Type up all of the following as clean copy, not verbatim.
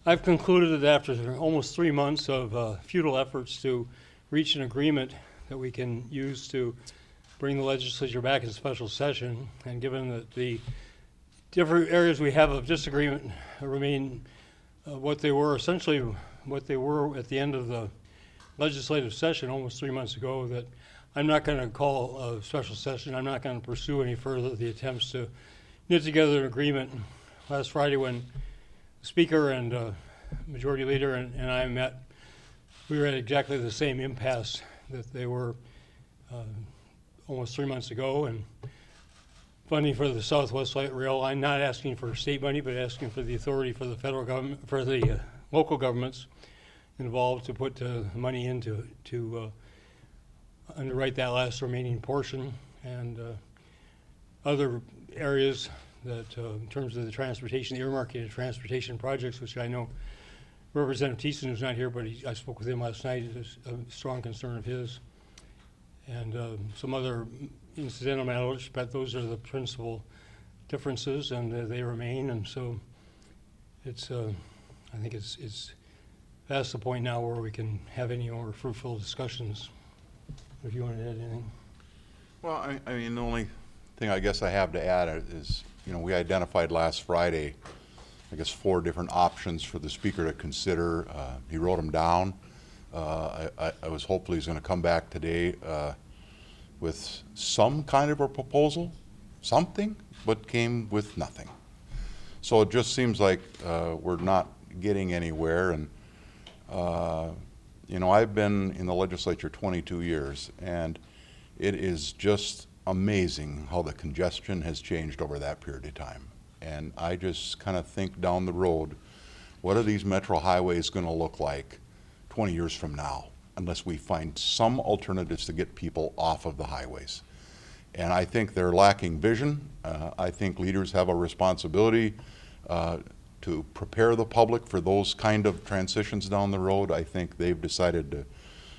I've concluded that after almost 3 months of futile efforts to reach an agreement that we can use to bring the legislature back in special session, and given that the different areas we have of disagreement remain what they were, essentially what they were at the end of the legislative session almost 3 months ago, that I'm not going to call a special session. I'm not going to pursue any further the attempts to knit together an agreement. Last Friday when the Speaker and Majority Leader and I met, we were at exactly the same impasse that they were almost 3 months ago, and funding for the Southwest Light Rail. I'm not asking for state money, but asking for the authority for the federal government, for the local governments involved to put money into to underwrite that last remaining portion, and other areas that in terms of the transportation, the earmarking of transportation projects, which I know Representative Thiessen, who's not here, but I spoke with him last night, is a strong concern of his, and some other incidental matters, but those are the principal differences, and they remain. And so it's I think it's past the point now where we can have any more fruitful discussions. If you want to add anything. Well, I mean, the only thing I guess I have to add is, we identified last Friday, I guess, 4 different options for the Speaker to consider. He wrote them down. I was hopeful he's going to come back today with some kind of a proposal, something, but came with nothing. So it just seems like we're not getting anywhere. And I've been in the legislature 22 years, and it is just amazing how the congestion has changed over that period of time. And I just kind of think down the road, what are these metro highways going to look like 20 years from now, unless we find some alternatives to get people off of the highways? And I think they're lacking vision. I think leaders have a responsibility to prepare the public for those kind of transitions down the road. I think they've decided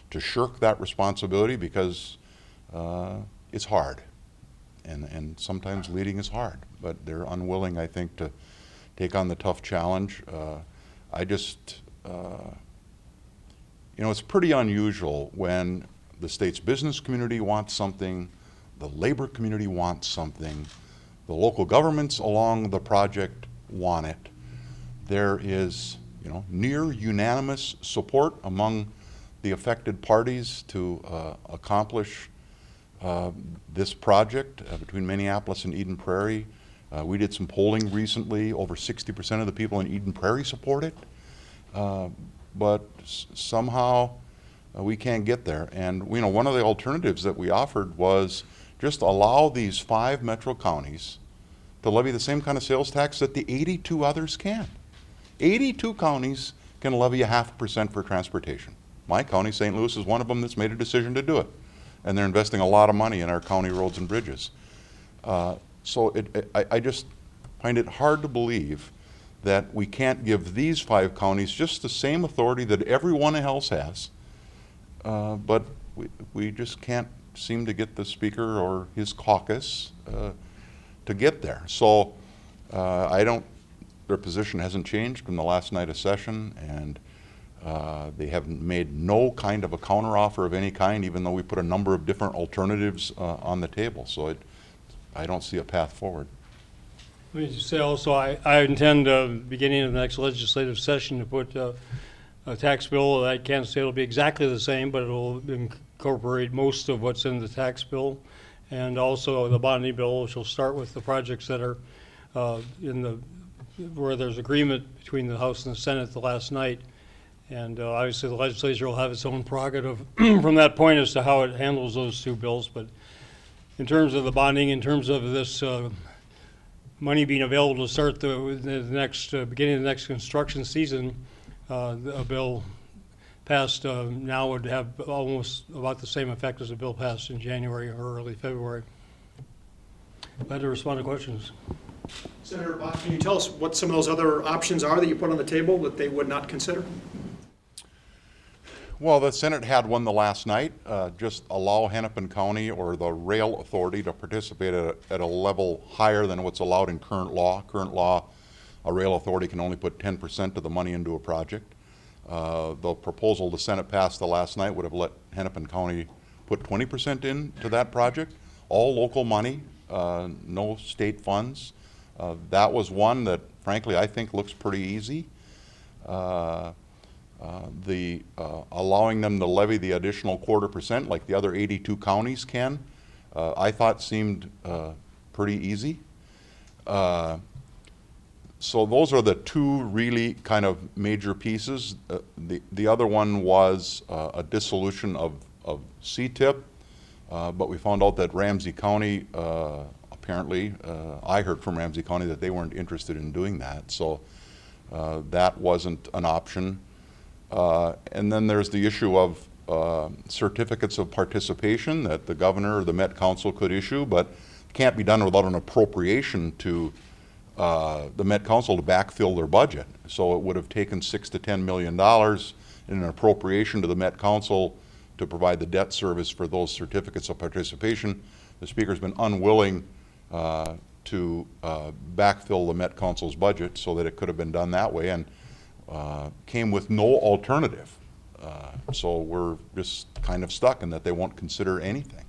to shirk that responsibility because it's hard, and sometimes leading is hard, but they're unwilling, I think, to take on the tough challenge. It's pretty unusual when the state's business community wants something, the labor community wants something, the local governments along the project want it. There is, near unanimous support among the affected parties to accomplish this project between Minneapolis and Eden Prairie. We did some polling recently. Over 60% of the people in Eden Prairie support it, but somehow we can't get there. And one of the alternatives that we offered was just allow these 5 metro counties to levy the same kind of sales tax that the 82 others can. 82 counties can levy 0.5% for transportation. My county, St. Louis, is one of them that's made a decision to do it. And they're investing a lot of money in our county roads and bridges. So I just find it hard to believe that we can't give these 5 counties just the same authority that everyone else has, but we just can't seem to get the Speaker or his caucus to get there. So their position hasn't changed from the last night of session, and they haven't made no kind of a counteroffer of any kind, even though we put a number of different alternatives on the table. So I don't see a path forward. Let me just say also, I intend, beginning of the next legislative session, to put a tax bill. I can't say it'll be exactly the same, but it'll incorporate most of what's in the tax bill, and also the bonding bill, which will start with the projects that are where there's agreement between the House and the Senate the last night. And obviously the legislature will have its own prerogative from that point as to how it handles those 2 bills. But in terms of the bonding, in terms of this money being available to start the next beginning of the next construction season, a bill passed now would have almost about the same effect as a bill passed in January or early February. Glad to respond to questions. Senator Bakk, can you tell us what some of those other options are that you put on the table that they would not consider? Well, the Senate had one the last night. Just allow Hennepin County or the rail authority to participate at a level higher than what's allowed in current law. Current law a rail authority can only put 10% of the money into a project. The proposal the Senate passed the last night would have let Hennepin County put 20% into that project, all local money, no state funds. That was one that, frankly, I think looks pretty easy. Allowing them to levy the additional 0.25% like the other 82 counties can, I thought seemed pretty easy. So those are the two really kind of major pieces. The other one was a dissolution of CTIP, but we found out that Ramsey County, apparently, I heard from Ramsey County that they weren't interested in doing that. So that wasn't an option. And then there's the issue of certificates of participation that the governor or the Met Council could issue, but can't be done without an appropriation to the Met Council to backfill their budget. So it would have taken $6 to $10 million in an appropriation to the Met Council to provide the debt service for those certificates of participation. The Speaker's been unwilling to backfill the Met Council's budget so that it could have been done that way, and came with no alternative. So we're just kind of stuck in that they won't consider anything.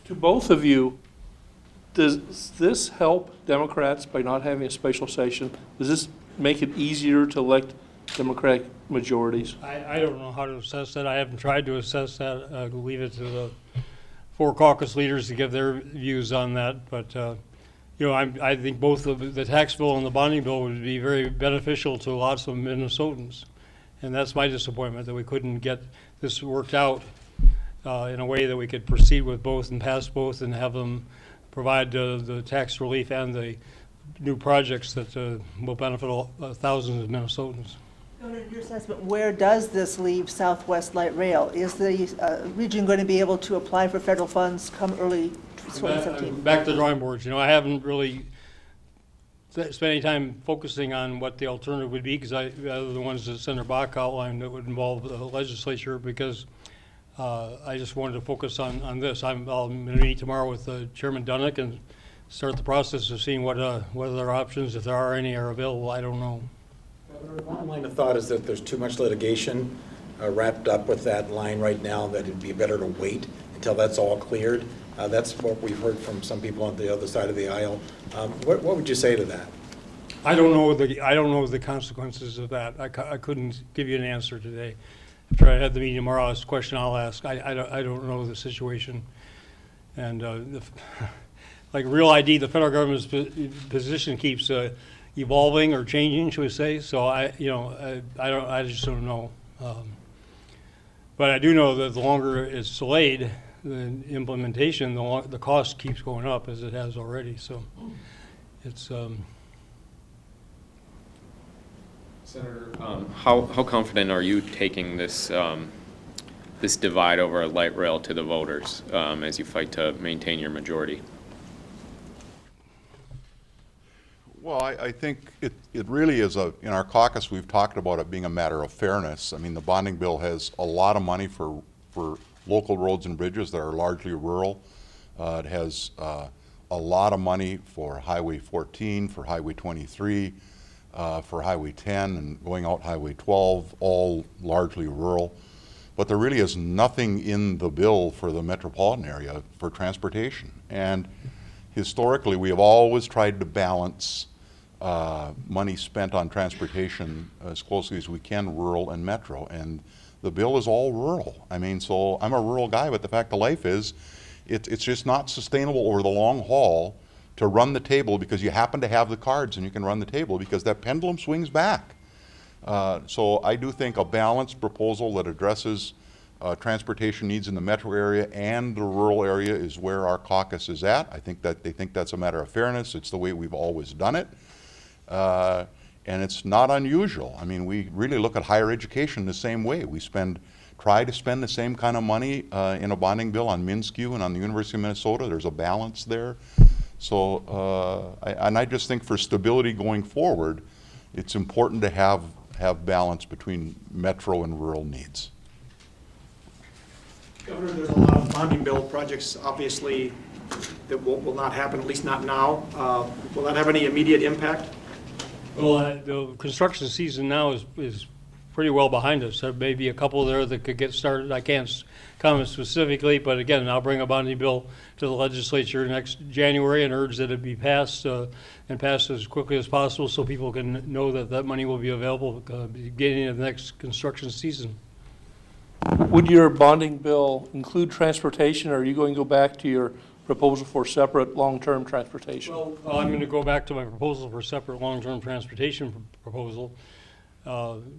To both of you, does this help Democrats by not having a special session? Does this make it easier to elect Democratic majorities? I don't know how to assess that. I haven't tried to assess that. I'll leave it to the 4 caucus leaders to give their views on that. But you know, I think both the tax bill and the bonding bill would be very beneficial to lots of Minnesotans. And that's my disappointment, that we couldn't get this worked out in a way that we could proceed with both and pass both and have them provide the tax relief and the new projects that will benefit thousands of Minnesotans. In your assessment, where does this leave Southwest Light Rail? Is the region going to be able to apply for federal funds come early 2017? Back to the drawing boards. You know, I haven't really spent any time focusing on what the alternative would be, because other the ones that Senator Bakk outlined that would involve the legislature, because I just wanted to focus on this. I'm going to meet tomorrow with Chairman Dunnick and start the process of seeing what other options, if there are any, are available. I don't know. One line of thought is that there's too much litigation wrapped up with that line right now, that it'd be better to wait until that's all cleared. That's what we've heard from some people on the other side of the aisle. What would you say to that? I don't know the consequences of that. I couldn't give you an answer today. After I had the meeting tomorrow, that's the question I'll ask. I don't know the situation. And like Real ID, the federal government's position keeps evolving or changing, should we say? So I just don't know. But I do know that the longer it's delayed, the implementation, the cost keeps going up, as it has already. So it's. Senator, how confident are you taking this this divide over light rail to the voters as you fight to maintain your majority? Well, I think it really is in our caucus we've talked about it being a matter of fairness. I mean, the bonding bill has a lot of money for local roads and bridges that are largely rural. It has a lot of money for Highway 14, for Highway 23, for Highway 10, and going out Highway 12, all largely rural. But there really is nothing in the bill for the metropolitan area for transportation. And historically, we have always tried to balance money spent on transportation as closely as we can, rural and metro. And the bill is all rural. I mean, so I'm a rural guy, but the fact of life is it's just not sustainable over the long haul to run the table because you happen to have the cards and you can run the table, because that pendulum swings back. So I do think a balanced proposal that addresses transportation needs in the metro area and the rural area is where our caucus is at. I think that they think that's a matter of fairness. It's the way we've always done it. And it's not unusual. I mean, we really look at higher education the same way. We try to spend the same kind of money in a bonding bill on MnSCU and on the University of Minnesota. There's a balance there. So, I just think for stability going forward, it's important to have balance between metro and rural needs. Governor, there's a lot of bonding bill projects, obviously, that will not happen, at least not now. Will that have any immediate impact? Well, the construction season now is pretty well behind us. There may be a couple there that could get started. I can't comment specifically, but again, I'll bring a bonding bill to the legislature next January and urge that it be passed and passed as quickly as possible so people can know that that money will be available beginning of the next construction season. Would your bonding bill include transportation, or are you going to go back to your proposal for separate long-term transportation? Well, I'm going to go back to my proposal for separate long-term transportation proposal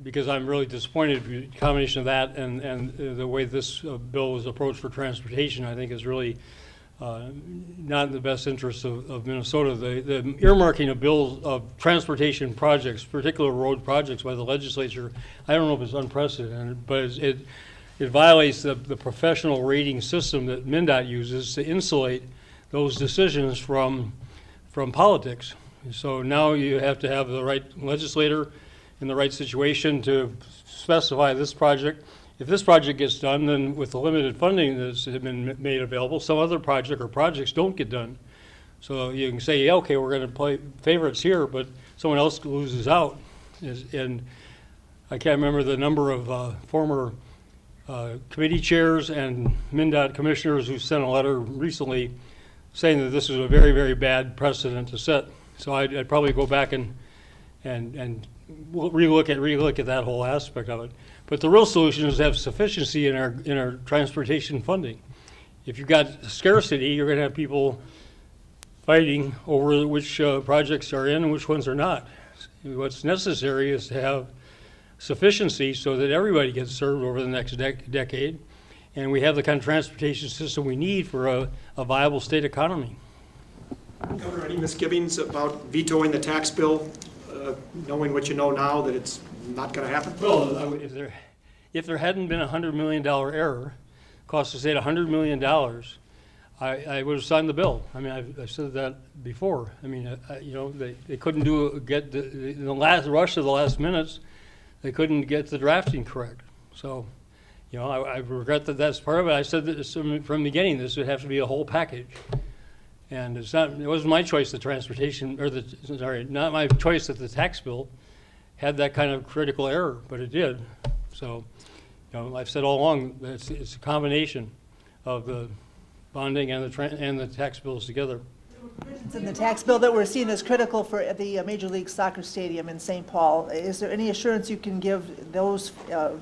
because I'm really disappointed with the combination of that and the way this bill was approached for transportation. I think is really not in the best interest of Minnesota. The earmarking of bills of transportation projects, particular road projects by the legislature, I don't know if it's unprecedented, but it violates the professional rating system that MnDOT uses to insulate those decisions from politics. So now you have to have the right legislator in the right situation to specify this project. If this project gets done, then with the limited funding that's been made available, some other project or projects don't get done. So you can say, yeah, okay, we're going to play favorites here, but someone else loses out. And I can't remember the number of former committee chairs and MnDOT commissioners who sent a letter recently saying that this is a very, very bad precedent to set. So I'd probably go back and relook at that whole aspect of it. But the real solution is to have sufficiency in our transportation funding. If you've got scarcity, you're going to have people fighting over which projects are in and which ones are not. What's necessary is to have sufficiency so that everybody gets served over the next decade, and we have the kind of transportation system we need for a viable state economy. Governor, any misgivings about vetoing the tax bill, knowing what you know now, that it's not going to happen? Well, if there hadn't been a $100 million error, cost the state $100 million, I would have signed the bill. I mean, I've said that before. I mean, you know, they couldn't in the last rush of the last minutes, they couldn't get the drafting correct. So, you know, I regret that that's part of it. I said that from the beginning, this would have to be a whole package. And it wasn't my choice, the transportation, not my choice that the tax bill had that kind of critical error, but it did. So, you know, I've said all along that it's a combination of the bonding and the tax bills together. It's in the tax bill that we're seeing as critical for the Major League Soccer Stadium in St. Paul. Is there any assurance you can give those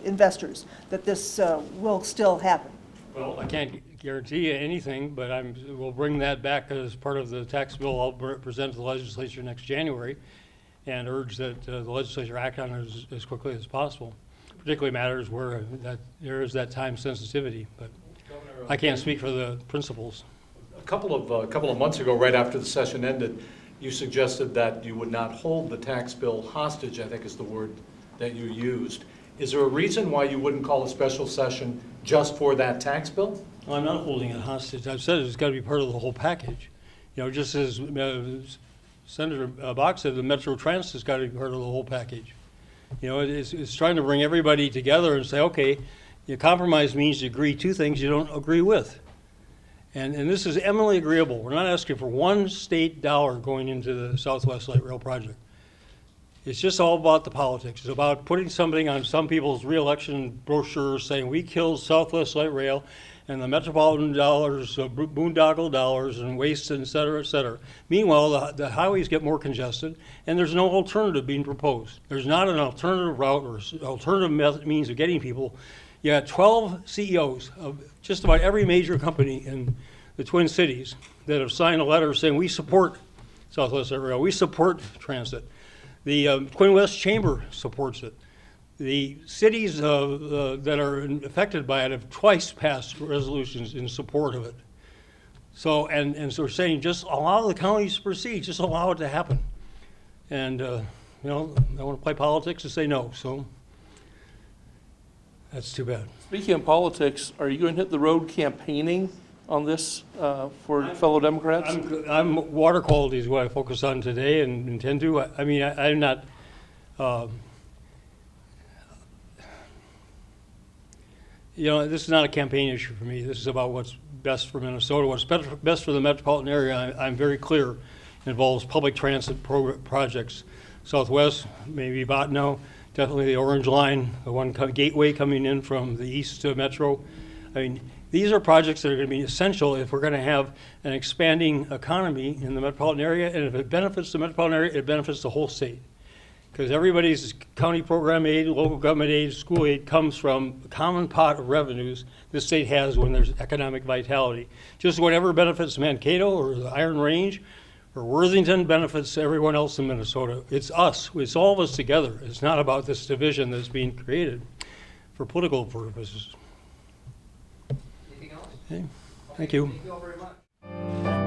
investors that this will still happen? Well, I can't guarantee you anything, but we'll bring that back as part of the tax bill I'll present to the legislature next January and urge that the legislature act on it as quickly as possible. Particularly matters where there is that time sensitivity, but I can't speak for the principals. A couple of months ago, right after the session ended, you suggested that you would not hold the tax bill hostage, I think is the word that you used. Is there a reason why you wouldn't call a special session just for that tax bill? Well, I'm not holding it hostage. I've said it's got to be part of the whole package. You know, just as Senator Bakk said, the Metro Trans has got to be part of the whole package. You know, it's trying to bring everybody together and say, okay, your compromise means you agree to things you don't agree with. And this is eminently agreeable. We're not asking for one state dollar going into the Southwest Light Rail project. It's just all about the politics. It's about putting something on some people's reelection brochures saying we killed Southwest Light Rail and the metropolitan dollars, boondoggle dollars, and waste, et cetera, et cetera. Meanwhile, the highways get more congested, and there's no alternative being proposed. There's not an alternative route or alternative means of getting people. You got 12 CEOs of just about every major company in the Twin Cities that have signed a letter saying we support Southwest Light Rail, we support transit. The Twin West Chamber supports it. The cities that are affected by it have twice passed resolutions in support of it. So, and so we're saying just allow the counties to proceed, just allow it to happen. And, you know, I want to play politics and say no, so that's too bad. Speaking of politics, are you going to hit the road campaigning on this for fellow Democrats? I'm water quality is what I focus on today and intend to. I mean, I'm not. You know, this is not a campaign issue for me. This is about what's best for Minnesota, what's best for the metropolitan area. I'm very clear involves public transit projects Southwest, maybe Botno, definitely the Orange Line, the one gateway coming in from the east to Metro. I mean, these are projects that are going to be essential if we're going to have an expanding economy in the metropolitan area, and if it benefits the metropolitan area, it benefits the whole state. Because everybody's county program aid, local government aid, school aid comes from a common pot of revenues this state has when there's economic vitality. Just whatever benefits Mankato or the Iron Range or Worthington benefits everyone else in Minnesota. It's us. It's all of us together. It's not about this division that's being created for political purposes. Anything else? Okay. Thank you. Thank you all very much.